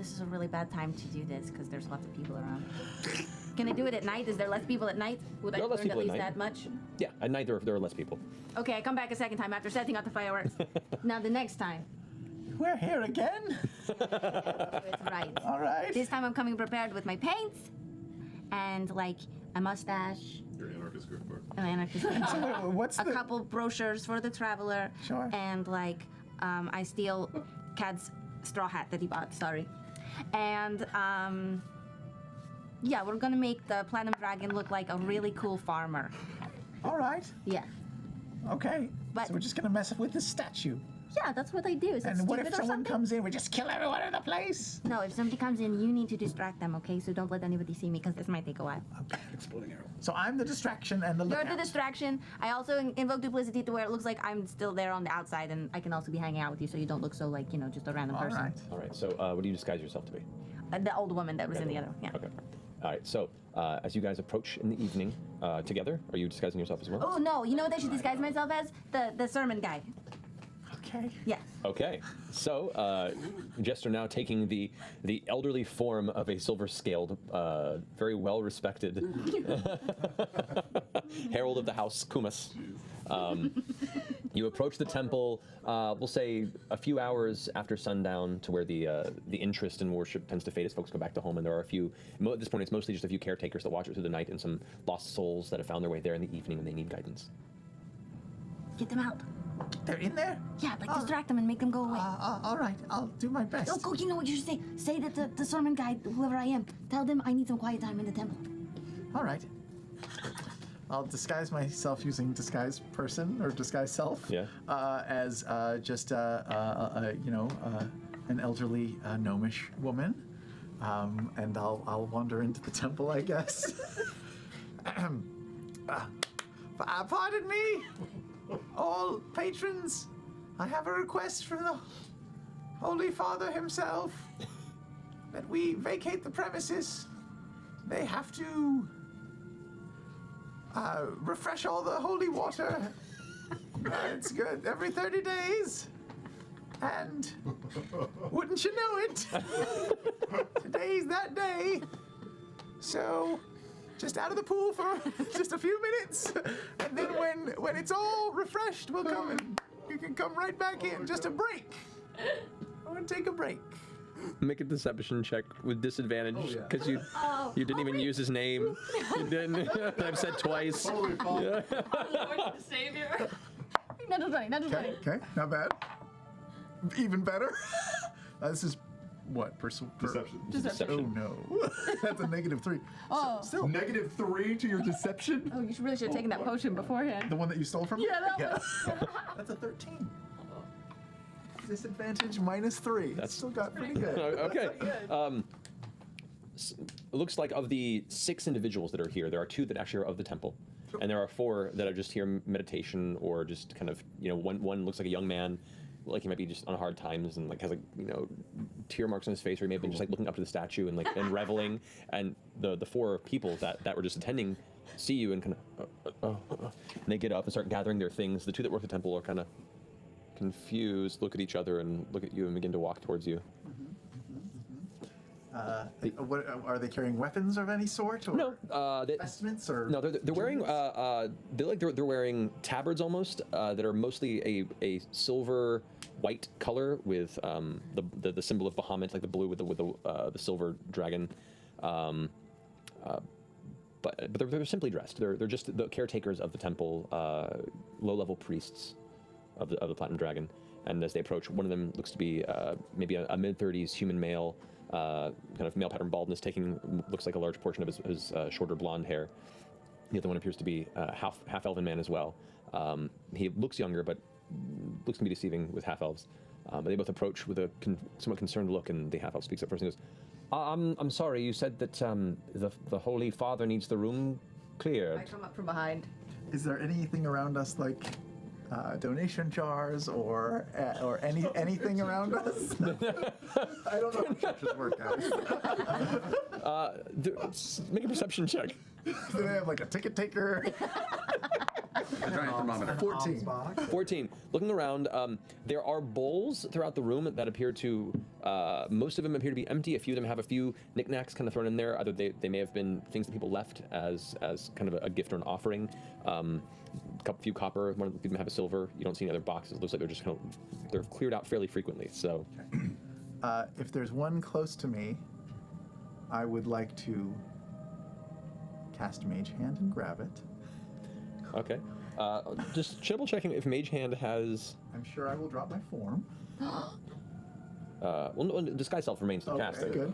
this is a really bad time to do this because there's lots of people around. Can I do it at night? Is there less people at night? Would I There are less learn at people at least night. that much? Yeah, at night there are less people. Okay, I come back a second time after setting out the fireworks. Now the next time. We're here again? It's right. All right. This time I'm coming prepared with my paints and like a mustache. Your anarchist group part. An anarchist. What's a couple brochures for the traveler. Sure. And like, I steal Cad's straw hat that he bought. Sorry. And yeah, we're gonna make the Platinum Dragon look like a really cool farmer. All right. Yeah. Okay. But- so we're just gonna mess with the statue. Yeah, that's what I do. Is it And what if stupid or someone something? comes in? We just kill everyone in the place. No, if somebody comes in, you need to distract them, okay? So don't let anybody see me, because this might take a while. Exploding arrow. So I'm the distraction and the You're lookout. the distraction. I also invoke duplicity to where it looks like I'm still there on the outside, and I can also be hanging out with you, so you don't look so like, just a random All person. right. All right, so what do you disguise yourself to be? The old woman that was in the other one, yeah. Okay. All right, so as you guys approach in the evening together, are you disguising yourself as well? Oh, no, you know what I should disguise myself as? The sermon guy. Okay. Yes. Okay, so Jester now taking the elderly form of a silver-scaled, very well-respected herald of the house, Kumas. You approach the temple, we'll say a few hours after sundown, to where the interest in worship tends to fade as folks go back to home, and there are a few, at this point it's mostly just a few caretakers that watch it through the night and some lost souls that have found their way there in the evening when they need guidance. Get them out. They're in there? Yeah, like distract them and make them go away. All right. I'll do my best. Oh, go, you know what you should say? Say that the sermon guy, whoever I am, tell them I need some quiet time in the temple. All right. I'll disguise myself using disguise person or disguise self. Yeah. As just an elderly gnomish woman, and I'll wander into the temple, I guess. Pardon me, all patrons. I have a request from the Holy Father himself that we vacate the premises. They have to refresh all the holy water. It's good every 30 days. And wouldn't you know it, today's that day. So just out of the pool for just a few minutes. And then when it's all refreshed, we'll come and you can come right back in. Just a break. I want to take a break. Make a deception check with disadvantage, because you didn't even use his name. You didn't. I've said twice. Holy Father. Lord the Savior. Not just funny. Okay, not bad. Even better. This is what? Deception. Oh no. That's a -3. Oh. Still. -3 to your deception? Oh, you really should have taken that potion beforehand. The one that you stole from me? Yeah, that That's a 13. Disadvantage -3. That's still got pretty good. Okay. It looks like of the 6 individuals that are here, there are 2 that actually are of the temple, and there are 4 that are just here meditation or just kind of, one looks like a young man, like he might be just on hard times and like has tear marks on his face, or he may have been just like looking up to the statue and and reveling. And the 4 people that were just attending see you and kind of and they get up and start gathering their things. The 2 that work the temple are kind of confused, look at each other and look at you and begin to walk towards you. What are they carrying? Weapons of any sort, or No, vestments, or no, they're wearing they're wearing tabards almost that are mostly a silver white color with the symbol of Bahamut, like the blue with the silver dragon. But they're simply dressed. They're just the caretakers of the temple, low-level priests of the Platinum Dragon. And as they approach, one of them looks to be maybe a mid-30s human male, kind of male pattern baldness, looks like a large portion of his shorter blonde hair. The other one appears to be a half-elven man as well. He looks younger, but looks to be deceiving with half-elves. But they both approach with a somewhat concerned look, and the half-elf speaks up first and goes, I'm sorry, you said that the Holy Father needs the room cleared. I come up from behind. is there anything around us like donation jars or anything around us? I don't know how churches work, guys. Make a perception check. Do they have like a ticket taker? A giant thermometer. 14. 14. Looking around, there are bowls throughout the room that appear to, most of them appear to be empty. A few of them have a few knickknacks kind of thrown in there. Either they may have been things that people left as kind of a gift or an offering. Few copper, one of them have a silver. You don't see any other boxes. It looks like they're just they're cleared out fairly frequently. So, If there's one close to me, I would like to cast Mage Hand and grab it. okay. Just double checking if Mage Hand has. I'm sure I will drop my form. Well, no, Disguise Self remains to cast it. good.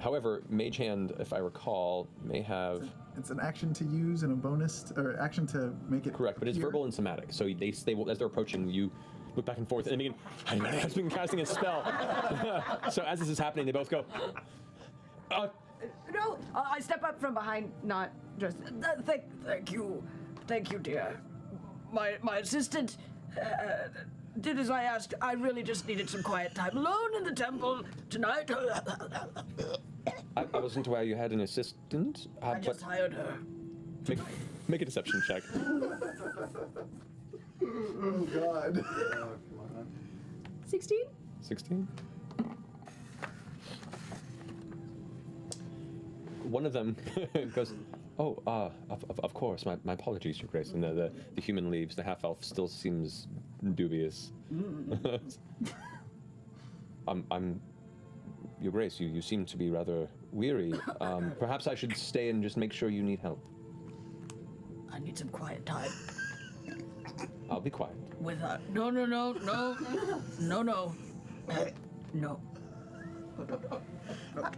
However, Mage Hand, if I recall, may have. It's an action to use and a bonus, or action to make it. Correct, but it's appear. verbal and somatic. So they will, as they're approaching, you look back and forth, and begin. Has been casting a spell. So as this is happening, they both go. No, I step up from behind, not just. Thank you, dear. My assistant did as I asked. I really just needed some quiet time alone in the temple tonight. I wasn't aware you had an assistant. I just hired her. Make a deception check. Oh God. 16? 16. One of them goes, "Oh, of course. My apologies, Your Grace." And the human leaves. The half elf still seems dubious. I'm Your Grace. You seem to be rather weary. Perhaps I should stay and just make sure you need help. I need some quiet time I'll be quiet. with her. No. No.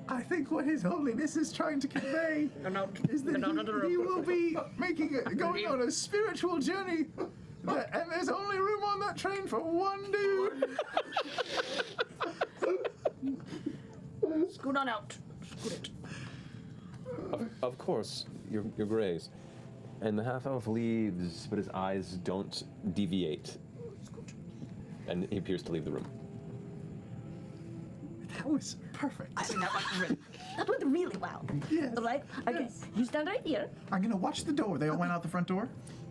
I think what His Holiness is trying to convey is that he will be going on a spiritual journey, and there's only room on that train for one dude. Scoot on out. Scoot it. Of course, Your Grace. And the half-elf leaves, but his eyes don't deviate. And he appears to leave the room. That was perfect. I think That went really well. Yes. All right? Okay, you stand right here. I'm gonna watch the door. They all went out the front door.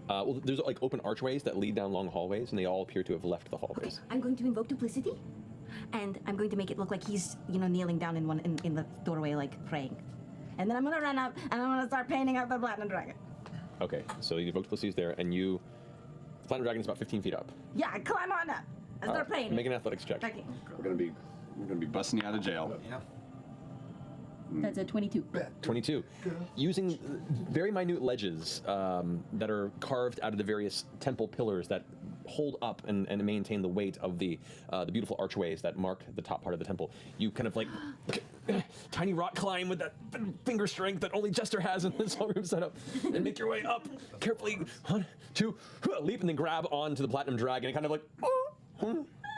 Well, there's like open archways that lead down long hallways, and they all appear to have left the hallways. I'm going to invoke duplicity, and I'm going to make it look like he's, kneeling down in the doorway, like praying. And then I'm gonna run up and I'm gonna start painting out the platinum dragon. Okay, so you invoked Felicity's there, and the Platinum Dragon is about 15 feet up. Yeah, I climb on up. I start painting. Make an athletics check. Okay. We're gonna be busting you out of jail. Yeah. That's a 22. 22. Using very minute ledges that are carved out of the various temple pillars that hold up and maintain the weight of the beautiful archways that mark the top part of the temple. You kind of like tiny rock climb with that finger strength that only Jester has in this whole room setup, and make your way up carefully. 1, 2, leap, and then grab onto the Platinum Dragon. And kind of like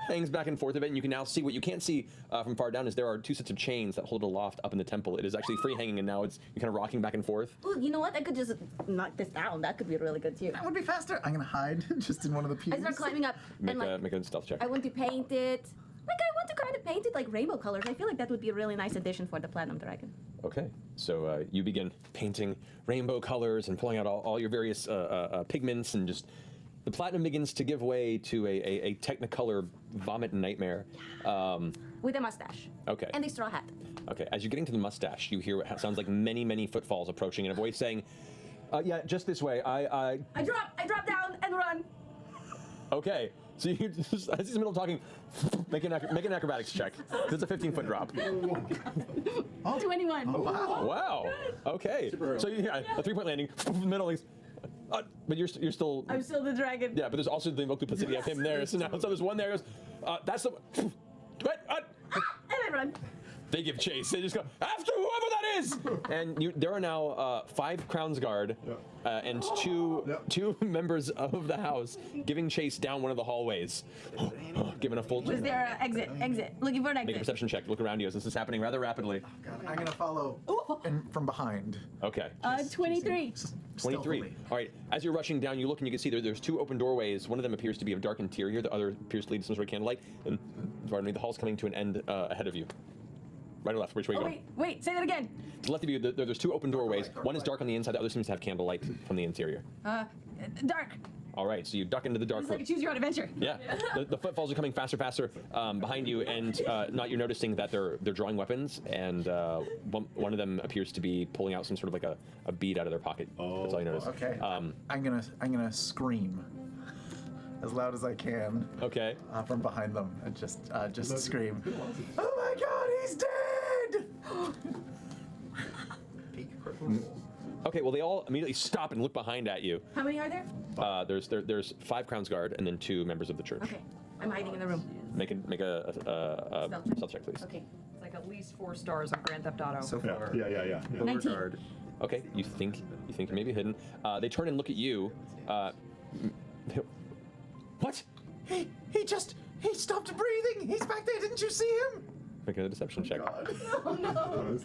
hangs back and forth a bit, and you can now see what you can't see from far down is there are 2 sets of chains that hold it aloft up in the temple. It is actually free hanging, and now you're kind of rocking back and forth. Ooh, you know what? I could just knock this down. That could be really good too. That would be faster. I'm gonna hide just in one of the pews. I start climbing up and Make a stealth check. I want to paint it. Like I want to kind of paint it like rainbow colors. I feel like that would be a really nice addition for the Platinum Dragon. Okay, so you begin painting rainbow colors and pulling out all your various pigments, and just the platinum begins to give way to a Technicolor vomit nightmare. With a mustache. Okay. And a straw hat. Okay, as you're getting to the mustache, you hear what sounds like many footfalls approaching, and a voice saying, "Yeah, just this way. I drop down and run. Okay, so you just, as he's in the middle of talking, make an acrobatics check. It's a 15-foot drop. 21. Wow. Okay. So yeah, a 3-point landing. Middle. But you're still. I'm still the dragon. Yeah, but there's also the invoked duplicity of him there. So now, there's one there. Goes, that's the. What? And I run. They give chase. They just go after whoever that is. And there are now 5 Crown's Guard and two members of the house giving chase down one of the hallways, giving a full. Was there an exit? Looking for an exit. Make a perception check. Look around you as this is happening rather rapidly. I'm gonna follow from behind. Okay. 23. 23. All right. As you're rushing down, you look and you can see there's 2 open doorways. One of them appears to be of dark interior. The other appears to lead to some sort of candlelight. And pardon me, the hall's coming to an end ahead of you. Right or left? Which way are you going? Wait, say that again. To the left of you, there's 2 open doorways. One is dark on the inside. The other seems to have candlelight from the interior. dark. All right, so you duck into the dark It's like room. a choose your own adventure. Yeah, the footfalls are coming faster, behind you, and not you're noticing that they're drawing weapons, and one of them appears to be pulling out some sort of like a bead out of their pocket. That's all you notice. Okay. I'm gonna scream as loud as I can Okay. from behind them and just scream. Oh my God, he's dead! Okay. Well, they all immediately stop and look behind at you. How many are there? There's 5 Crown's Guard and then 2 members of the church. Okay. I'm hiding in the room. Make a Stealth check. stealth check, please. Okay. It's like at least 4 stars on Grand Theft Auto. So Yeah, far. yeah. 19. Okay. You think you may be hidden. They turn and look at you. What? He stopped breathing. He's back there. Didn't you see him? Make a deception check.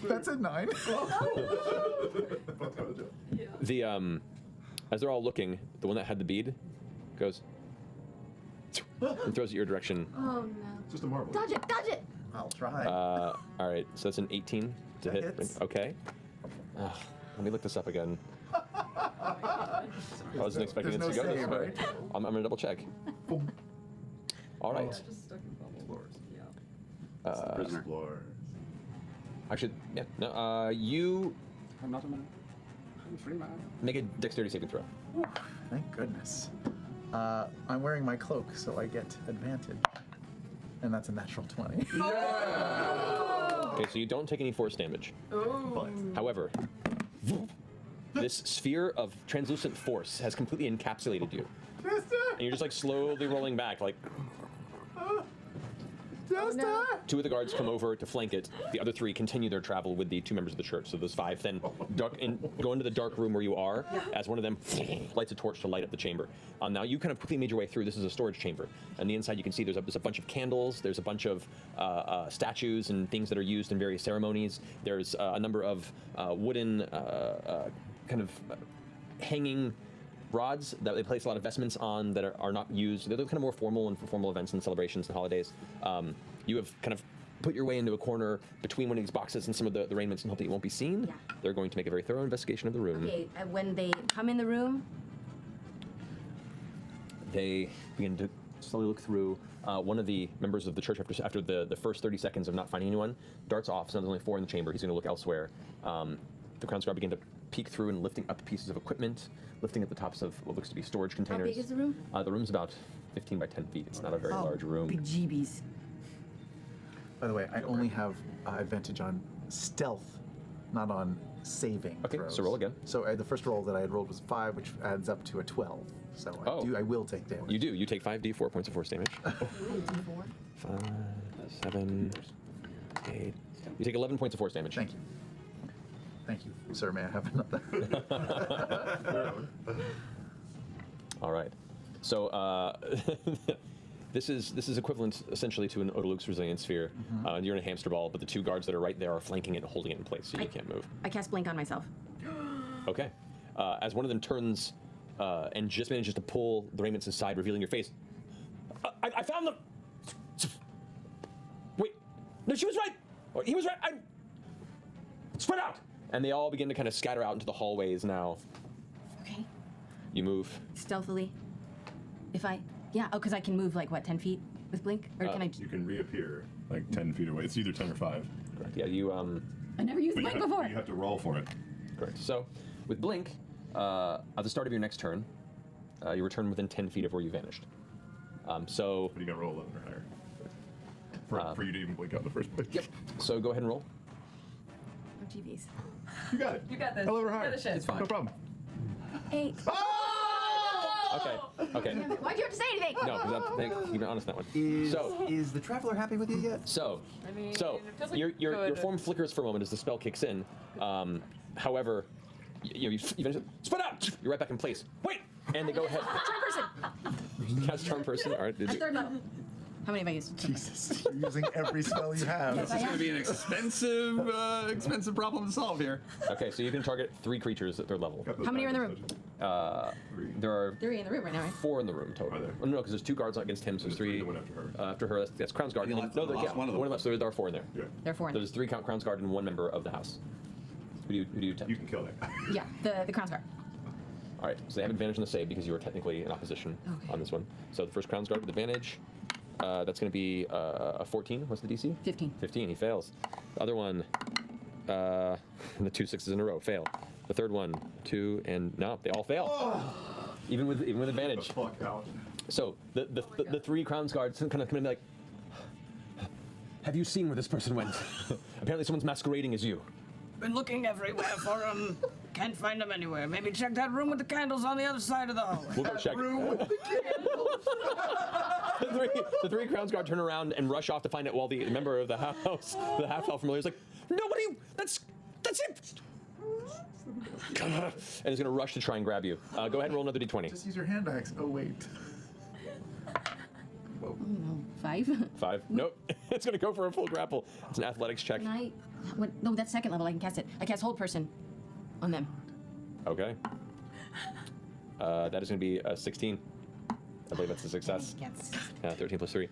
That's a 9. The as they're all looking, the one that had the bead goes and throws it your direction. Oh no. Just a marble. Dodge it! Dodge it! I'll try. All right, so that's an 18 to That hit. hits. Okay. Let me look this up again. I wasn't expecting it There's to no go this save, way. right? I'm gonna double check. All right. Just stuck in bubbles. Yeah. Prisoner. Explore. Actually, yeah. No. You I'm not a man. I'm free man. make a dexterity saving throw. Thank goodness. I'm wearing my cloak, so I get advantage. And that's a natural 20. Okay, so you don't take any force damage. However, this sphere of translucent force has completely encapsulated you, and you're just like slowly rolling back. Like Jester! 2 of the guards come over to flank it. The other 3 continue their travel with the 2 members of the church. So those 5 then go into the dark room where you are, as one of them lights a torch to light up the chamber. Now you kind of quickly made your way through. This is a storage chamber. On the inside you can see there's a bunch of candles. There's a bunch of statues and things that are used in various ceremonies. There's a number of wooden kind of hanging rods that they place a lot of vestments on that are not used. They're kind of more formal and for formal events and celebrations and holidays. You have kind of put your way into a corner between one of these boxes and some of the raiments and hope that you won't be seen. Yeah. They're going to make a very thorough investigation of the room. Okay, when they come in the room, They begin to slowly look through. One of the members of the church, after the first 30 seconds of not finding anyone, darts off. So there's only 4 in the chamber. He's going to look elsewhere. The Crown's Guard begin to peek through and lifting up pieces of equipment, lifting at the tops of what looks to be storage how containers. big is the room? The room's about 15 by 10 feet. It's not a very large room. Big jeebies. By the way, I only have advantage on stealth, not on saving. Okay, throws. so roll again. So the first roll that I had rolled was 5, which adds up to a 12. So I will take damage. You do. You take 5d4 points of force damage. 5, 7, 8. You take 11 points of force damage. Thank you. Thank you, sir. May I have another? All right. So this is equivalent essentially to an Odaluk's resilience sphere. You're in a hamster ball, but the 2 guards that are right there are flanking it and holding it in place, so you can't move. I cast blink on myself. Okay. As one of them turns and just manages to pull the raiments aside, revealing your face. I found them. Wait. No, she was right. Or he was right. Spread out. And they all begin to kind of scatter out into the hallways now. Okay. You move. Stealthily. Because I can move like what, 10 feet with blink, or can I? You can reappear like 10 feet away. It's either 10 or 5. Correct. Yeah, you I never used But blink before. you have to roll for it. Correct. So, with blink, at the start of your next turn, you return within 10 feet of where you vanished. So, But you got to roll 11 or higher for you to even blink out in the first place. yep. So go ahead and roll. Oh, GBs. You got it. You got this. 11 or You higher. got this shit. It's fine. No problem. 8. Okay. Okay. Why'd you have to say anything? No, because you've been honest on that one. Is the traveler happy with you yet? So, I mean, so it feels like your good. form flickers for a moment as the spell kicks in. However, you eventually spit out. You're right back in place. Wait, and they go ahead. Charm person. Cast charm person. All right. A third level. How many have I used? Jesus, you're using every spell you have. Yes, I It's am. going to be an expensive problem to solve here. Okay, so you can target 3 creatures at third level. Got those How many are in the room? There are 3 in the room right now, right? 4 in the room total. Are there? Oh, no, because there's 2 guards against him, so there's 3 the one after her. After her, that's Crown's Guard. You And lost- no, there, lost yeah, one of them. one left, so there are 4 in there. Yeah. They're 4 in There's 3 Crown's Guard and 1 member of the house. Who do you tempt? You can kill that guy. Yeah, the crown's guard. All right, so they have advantage on the save because you are technically in opposition on this one. So the first Crown's Guard with advantage. That's going to be a 14. What's the DC? 15. 15. He fails. The other one, the 2 6s in a row, fail. The third one, 2, and no, they all fail. Even with advantage. Fuck out. So the 3 Crown's Guards kind of come in like, have you seen where this person went? Apparently someone's masquerading as you. Been looking everywhere for them. Can't find them anywhere. Maybe check that room with the candles on the other side of the hallway. We'll go check. The three Crown's Guard turn around and rush off to find it while the member of the house, the half-elf familiar, is like, nobody, that's it! And is going to rush to try and grab you. Go ahead and roll another d20. Just use your hand axe. Oh, wait. Whoa. 5. 5. Nope. It's going to go for a full grapple. It's an athletics check. Can I? What? No, that's second level. I can cast it. I cast hold person on them. Okay. That is going to be a 16. I believe that's a success. Yes. 13 plus 3.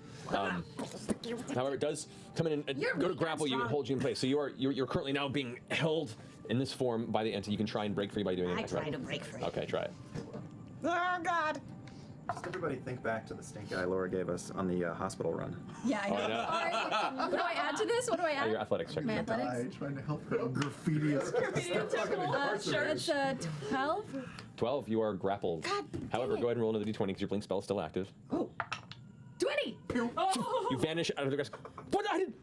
However, it does come in and You're go to weak, grapple I'm you and strong. hold you in place. So you're currently now being held in this form by the entity. You can try and break free by doing I it. try to break free. Okay, try it. Oh God. Just everybody think back to the stink eye Laura gave us on the hospital run. Yeah, I know. I know. What do I add to this? What do I add? Your athletics check. My I athletics. trying to help her graffiti us. Sure. It's 12. 12, you are grappled. God However, dang go ahead and roll another d20 because your blink spell is still active. Oh. 20. You vanish out of the grass. What? I didn't.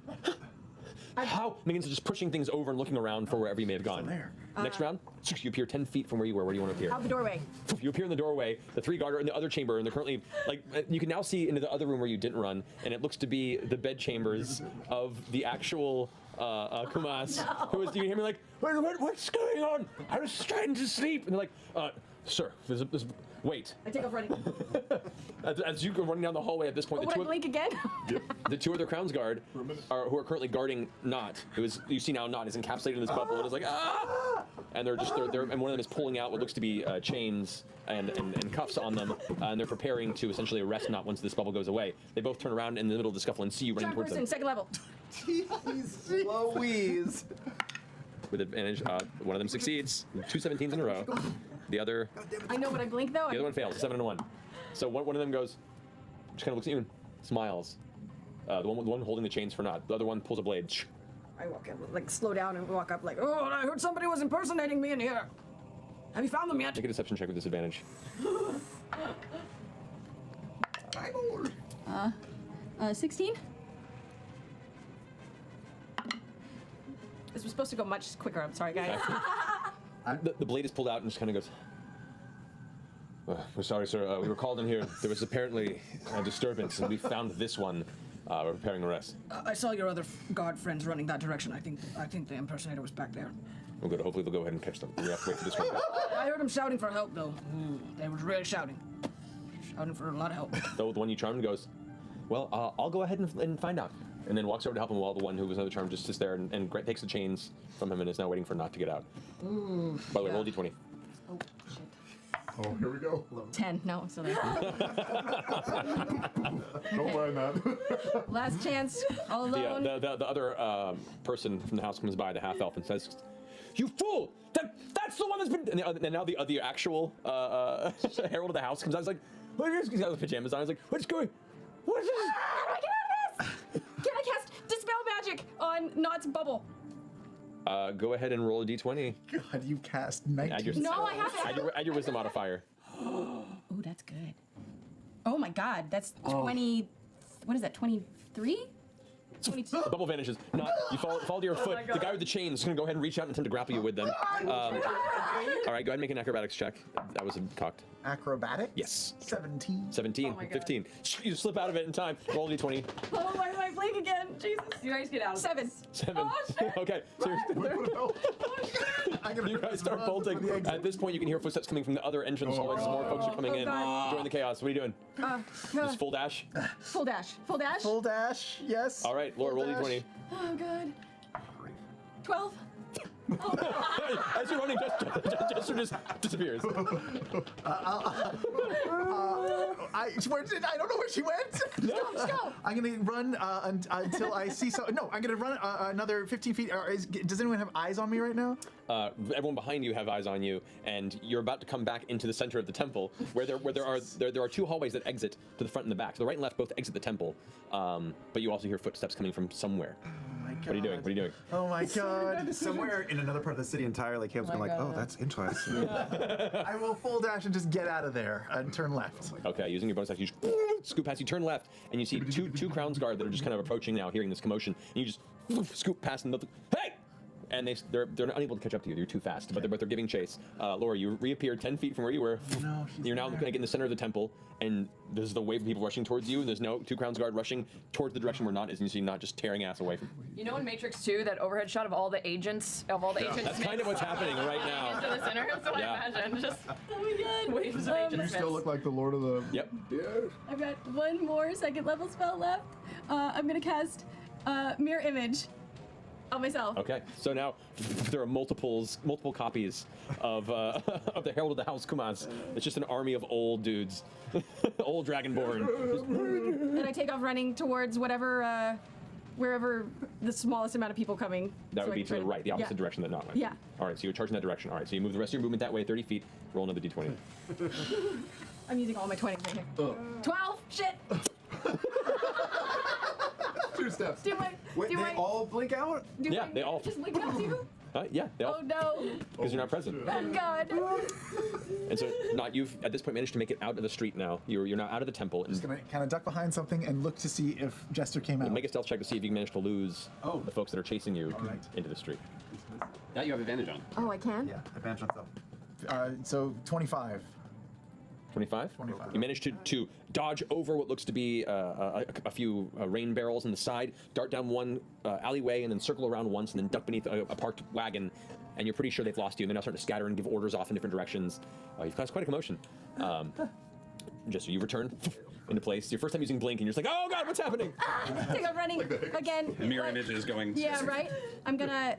How? Begins just pushing things over and looking around for wherever you may have gone. There. Next round, you appear 10 feet from where you were. Where do you want to appear? Out the doorway. You appear in the doorway. The 3 guard are in the other chamber, and they're currently like you can now see into the other room where you didn't run, and it looks to be the bed chambers of the actual Kumas. Who is? You hear me like, what's going on? I was trying to sleep, and they're like, sir, wait. I take off running. As you go running down the hallway at this point, Would I blink again? the 2 other Crown's Guard who are currently guarding Nott. You see now Nott is encapsulated in this bubble and is like, ah! And they're and one of them is pulling out what looks to be chains and cuffs on them, and they're preparing to essentially arrest Nott once this bubble goes away. They both turn around in the middle of the scuffle and see you running John towards person, them. second level. Louise. With advantage, one of them succeeds. 2 17s in a row. The other I know, but I blink though. The other one fails, 7 and 1. So one of them goes, just kind of looks at you and smiles. The one holding the chains for Nott. The other one pulls a blade. I walk in, like slow down and walk up, like, oh, I heard somebody was impersonating me in here. Have you found them yet? Make a deception check with disadvantage. 16. This was supposed to go much quicker. I'm sorry, guys. The blade is pulled out and just kind of goes, we're sorry, sir. We were called in here. There was apparently a disturbance, and we found this one. We're preparing the rest. I saw your other guard friends running that direction. I think the impersonator was back there. We're good. Hopefully they'll go ahead and catch them. We have to wait for this one. I heard them shouting for help, though. They was really shouting. Shouting for a lot of help. Though the one you charmed goes, well, I'll go ahead and find out. And then walks over to help him while the one who was another charm just sits there and takes the chains from him and is now waiting for Nott to get out. By the way, roll d20. Oh, shit. Oh, here we go. 10. No, I'm still there. Don't mind that. Last chance. All alone. The other person from the house comes by, the half elf, and says, "You fool! That's the one that's been." And now the actual herald of the house comes out. He's like, "What is?" He's got the pajamas on. He's like, "What's going? What is this?" How do I get out of this? Can I cast Dispel Magic on Nott's bubble? Go ahead and roll a d20. God, you cast 19. Add your, No, I haven't. add your wisdom modifier. Oh, that's good. Oh my God, that's 20. What is that? 23? 22. The bubble vanishes. Not you fall to your foot. The guy with the chains is gonna go ahead and reach out and attempt to grapple you with them. All right, go ahead and make an acrobatics check. That was cocked. Acrobatics? Yes. 17. 17, my God. 15. You slip out of it in time. Roll a d20. Oh, why did I blink again? Jesus. You guys get out of 7. 7. Oh, shit. Okay, so you guys start bolting. At this point, you can hear footsteps coming from the other entrance hallway. Some more folks are coming in. God. Join the chaos. What are you doing? Just full dash? Full dash. Full dash. Full dash, yes. All right, Laura, roll Full d20. Oh, God. 12. As you're running, Jester just disappears. I I don't know where she went. Let's go. I'm gonna run until I see so. No, I'm gonna run another 15 feet. Does anyone have eyes on me right now? Everyone behind you have eyes on you, and you're about to come back into the center of the temple, where there are two hallways that exit to the front and the back. So the right and left both exit the temple, but you also hear footsteps coming from somewhere. Oh my God. What are you doing? What are you doing? Oh my God. Somewhere in another part of the city entirely, Caleb's going like, oh, that's interesting. I will full dash and just get out of there and turn left. Okay, using your bonus action, you just scoop past. You turn left, and you see two Crown's Guard that are just kind of approaching now, hearing this commotion. And you just scoop past them. Hey! And they're unable to catch up to you. You're too fast, but they're giving chase. Laura, you reappeared 10 feet from where you were. No, You're now going to get in the center of the temple, and there's the wave of people rushing towards you. And there's no two Crown's Guard rushing towards the direction where Nott is, and you see Nott just tearing ass away from. You know in Matrix 2, that overhead shot of all the agents, That's kind of what's happening right now. into the center. So Yeah. I imagine just Oh my god. waves of agents. You still look like the Lord of the. Yep. Yeah. I've got one more second level spell left. I'm gonna cast Mirror Image on myself. Okay, so now there are multiple copies of of the Herald of the House Kumas. It's just an army of old dudes, old Dragonborn. And I take off running towards whatever, wherever the smallest amount of people coming. That so would I be can to the try right, the opposite yeah. direction that Nott went. Yeah. All right, so you're charging that direction. All right, so you move the rest of your movement that way, 30 feet. Roll another d20. I'm using all my 20s right here. 12! Shit! 2 steps. Do my. Wait, do they my, all blink out? do Yeah, my, they all- Just blink out too? Yeah, they all. Oh no! Because you're not present. Oh god! And so, Nott, you've at this point managed to make it out of the street now. You're now out of the temple. And Just gonna kind of duck behind something and look to see if Jester came out. make a stealth check to see if you can manage to lose the folks that are chasing you right. into the street. That you have advantage on. Oh, I can? Yeah, advantage on self. So 25. 25? 25. You manage to dodge over what looks to be a few rain barrels on the side, dart down one alleyway, and then circle around once, and then duck beneath a parked wagon. And you're pretty sure they've lost you, and they're now starting to scatter and give orders off in different directions. You've caused quite a commotion. Just so you return into place. Your first time using Blink, and you're just like, oh god, what's happening? Take off running again. Mirror Like- image is going. Yeah, right? I'm gonna.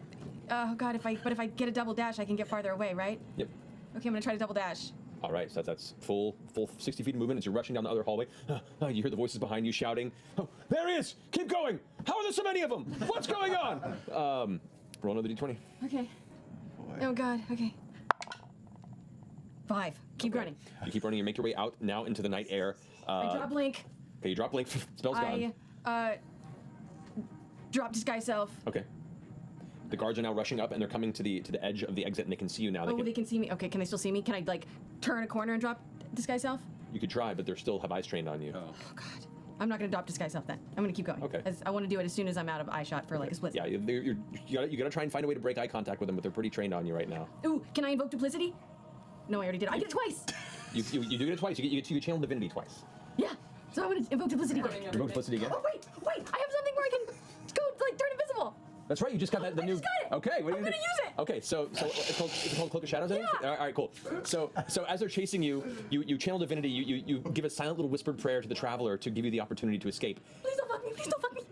Oh god, if I get a double dash, I can get farther away, right? Yep. Okay, I'm gonna try to double dash. All right, so that's full 60 feet of movement as you're rushing down the other hallway. You hear the voices behind you shouting, oh, there he is! Keep going! How are there so many of them? What's going on? Roll another d20. Okay. Oh god, okay. 5. Keep running. You keep running, you make your way out now into the night air. I drop Blink. Okay, you drop Blink, spell's gone. I drop Disguise Self. Okay. The guards are now rushing up, and they're coming to the edge of the exit, and they can see you now. Oh, they can see me. Okay, can they still see me? Can I like turn a corner and drop Disguise Self? You could try, but they still have eyes trained on you. Oh. Oh god. I'm not gonna drop Disguise Self then. I'm gonna keep going. Okay. I want to do it as soon as I'm out of eye shot for like a split Yeah, second. you gotta try and find a way to break eye contact with them, but they're pretty trained on you right now. Ooh, can I invoke Duplicity? No, I already did. I did it twice. You do get it twice. You channel Divinity twice. Yeah. So I'm gonna invoke Duplicity again. You invoke Duplicity again. Oh wait. I have something where I can go like turn invisible. That's right. You just got that. The I new. just got it. Okay. What are I'm you gonna use it. Okay. So it's called Cloak of Shadows. I think? Yeah. All right. Cool. So as they're chasing you, you channel divinity. You give a silent little whispered prayer to the traveler to give you the opportunity to escape. Please don't fuck me. Please don't fuck me.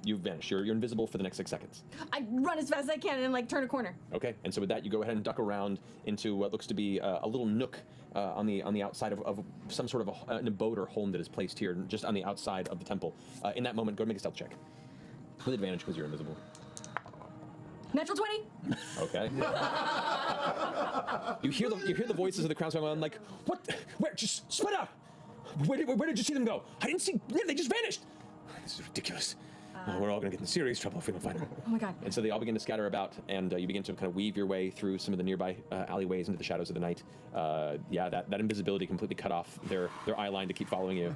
You vanish. You're invisible for the next 6 seconds. I run as fast as I can and like turn a corner. Okay. And so with that, you go ahead and duck around into what looks to be a little nook on the outside of some sort of an abode or home that is placed here, just on the outside of the temple. In that moment, go ahead and make a stealth check with advantage because you're invisible. Natural 20. Okay. you hear the voices of the crowd going on like, what? Where? Just split up. Where did you see them go? I didn't see. They just vanished. This is ridiculous. We're all going to get in serious trouble if we don't find them. Oh my god. And so they all begin to scatter about, and you begin to kind of weave your way through some of the nearby alleyways into the shadows of the night. Yeah, that invisibility completely cut off their eye line to keep following you.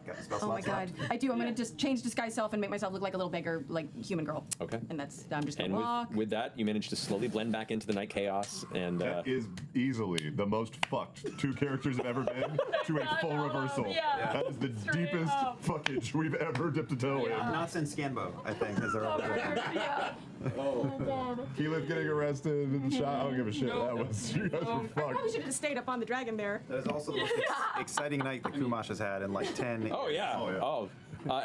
Got the spell Oh my slots god. left. I do. I'm gonna just change Disguise Self and make myself look like a little bigger, like human girl. Okay. And I'm just gonna And walk. with that, you manage to slowly blend back into the night chaos, and That is easily the most fucked 2 characters have ever been to a full reversal. Yeah. That is the Straight deepest up. fuckage we've ever dipped a toe in. Knott's in Scanbo, I think, as they're over there. Yeah. Keyleth getting arrested in the shot. I don't give a shit. That was, you guys were I probably fucked. should have stayed up on the dragon there. That is also the most exciting night the Kumash has had in like 10 oh yeah, Oh, yeah. oh.